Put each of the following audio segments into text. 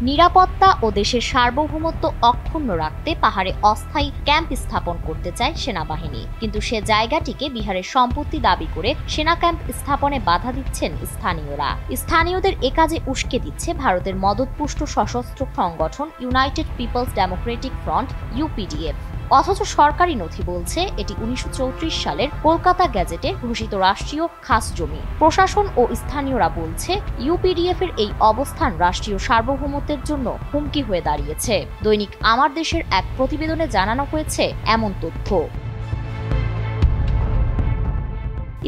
নিরাপত্তা ও দেশের সার্বভৌমত্ব অক্ষুণ্ণ রাখতে পাহাড়ে অস্থায়ী ক্যাম্প স্থাপন করতে চায় সেনাবাহিনী, কিন্তু সে জায়গাটিকে বিহারের সম্পত্তি দাবি করে সেনা ক্যাম্প স্থাপনে বাধা দিচ্ছেন স্থানীয়রা। স্থানীয়দের এ কাজে উস্কে দিচ্ছে ভারতের মদতপুষ্ট সশস্ত্র সংগঠন United People's Democratic Front UPDF. অথচ সরকারি নথি বলছে এটি 1934 সালের কলকাতা গ্যাজেটে ঘোষিত রাষ্ট্রীয় খাস জমি। প্রশাসন ও স্থানীয়রা বলছে ইউপিডিএফ এর এই অবস্থান রাষ্ট্রীয় সার্বভৌমত্বের জন্য হুমকি হয়ে দাঁড়িয়েছে। দৈনিক আমার দেশের এক প্রতিবেদনে জানানো হয়েছে এমন তথ্য।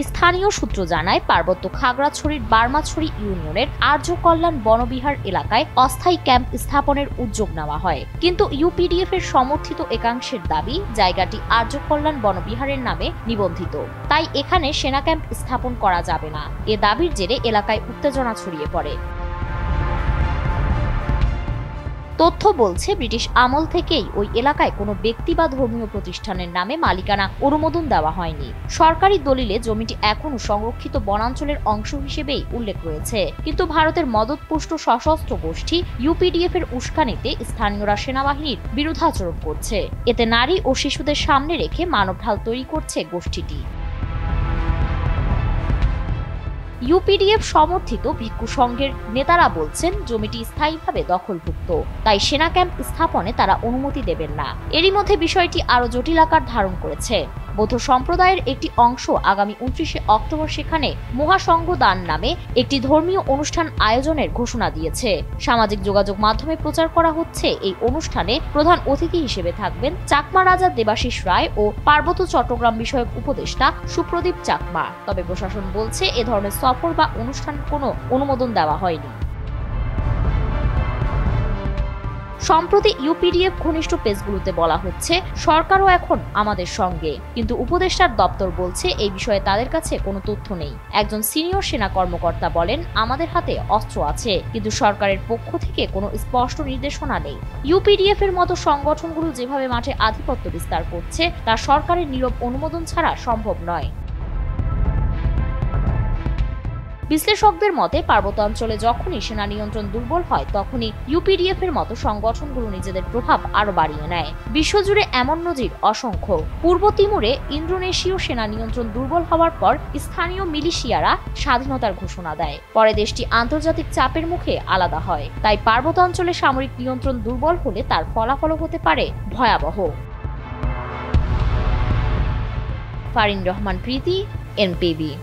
স্থানীয় সূত্র জানায়, পার্বত্য খাগড়াছড়ির বার্মাছড়ি ইউনিয়নের আর্য কল্যাণ বনবিহার এলাকায় অস্থায়ী ক্যাম্প স্থাপনের উদ্যোগ নেওয়া হয়, কিন্তু ইউপিডিএফ এর সমর্থিত একাংশের দাবি জায়গাটি আর্য কল্যাণ বনবিহারের নামে নিবন্ধিত, তাই এখানে সেনা ক্যাম্প স্থাপন করা যাবে না। এ দাবির জেরে এলাকায় উত্তেজনা ছড়িয়ে পড়ে। তথ্য বলছে, ব্রিটিশ আমল থেকেই ওই এলাকায় কোনো ব্যক্তি বা ধর্মীয় প্রতিষ্ঠানের নামে মালিকানা অনুমোদন দেওয়া হয়নি। সরকারি দলিলে জমিটি এখনো সংরক্ষিত বনাঞ্চলের অংশ হিসেবেই উল্লেখ রয়েছে, কিন্তু ভারতের মদতপুষ্ট সশস্ত্র গোষ্ঠী ইউপিডিএফ এর উস্কানিতে স্থানীয়রা সেনাবাহিনীর বিরুদ্ধাচরণ করছে। এতে নারী ও শিশুদের সামনে রেখে মানবঢাল তৈরি করছে গোষ্ঠীটি। ইউপিডিএফ সমর্থিত ভিক্ষু সংঘের নেতারা বলছেন জমিটি স্থায়ীভাবে দখলভুক্ত, তাই সেনা ক্যাম্প স্থাপনে তারা অনুমতি দেবেন না। এরই মধ্যে বিষয়টি আরো জটিল আকার ধারণ করেছে। বৌদ্ধ সম্প্রদায়ের একটি অংশ আগামী 29শে অক্টোবর সেখানে মহাসংঘ দান নামে একটি ধর্মীয় অনুষ্ঠান আয়োজনের ঘোষণা দিয়েছে। সামাজিক যোগাযোগ মাধ্যমে প্রচার করা হচ্ছে এই অনুষ্ঠানে প্রধান অতিথি হিসেবে থাকবেন চাকমা রাজা দেবাশিস রায় ও পার্বত্য চট্টগ্রাম বিষয়ক উপদেষ্টা সুপ্রদীপ চাকমা। তবে প্রশাসন বলছে এ ধরনের সফর বা অনুষ্ঠানের কোনো অনুমোদন দেওয়া হয়নি। সম্প্রতি ইউপিডিএফ ঘনিষ্ঠ পেজগুলোতে বলা হচ্ছে সরকারও এখন আমাদের সঙ্গে, কিন্তু উপদেষ্টার দপ্তর বলছে এই বিষয়ে তাদের কাছে কোনো তথ্য নেই। একজন সিনিয়র সেনা কর্মকর্তা বলেন, আমাদের হাতে অস্ত্র আছে, কিন্তু সরকারের পক্ষ থেকে কোনো স্পষ্ট নির্দেশনা নেই। ইউপিডিএফ এর মতো সংগঠনগুলো যেভাবে মাঠে আধিপত্য বিস্তার করছে তা সরকারের নীরব অনুমোদন ছাড়া সম্ভব নয়। বিশ্লেষকদের মতে, পার্বত্যাঞ্চলে যখনই সেনা নিয়ন্ত্রণ দুর্বল হয় তখনই ইউপিডিএফ এর মতো সংগঠনগুলো নিজেদের প্রভাব আরো বাড়িয়ে নেয়। বিশ্বজুড়ে এমন নজির অসংখ্য। পূর্ব তিমুরে ইন্দোনেশীয় সেনা নিয়ন্ত্রণ দুর্বল হওয়ার পর স্থানীয় মিলিশিয়ারা স্বাধীনতার ঘোষণা দেয়, পরে দেশটি আন্তর্জাতিক চাপের মুখে আলাদা হয়। তাই পার্বত্যাঞ্চলে সামরিক নিয়ন্ত্রণ দুর্বল হলে তার ফলাফলও হতে পারে ভয়াবহ। ফারিন রহমান প্রীতি, এনপিবি।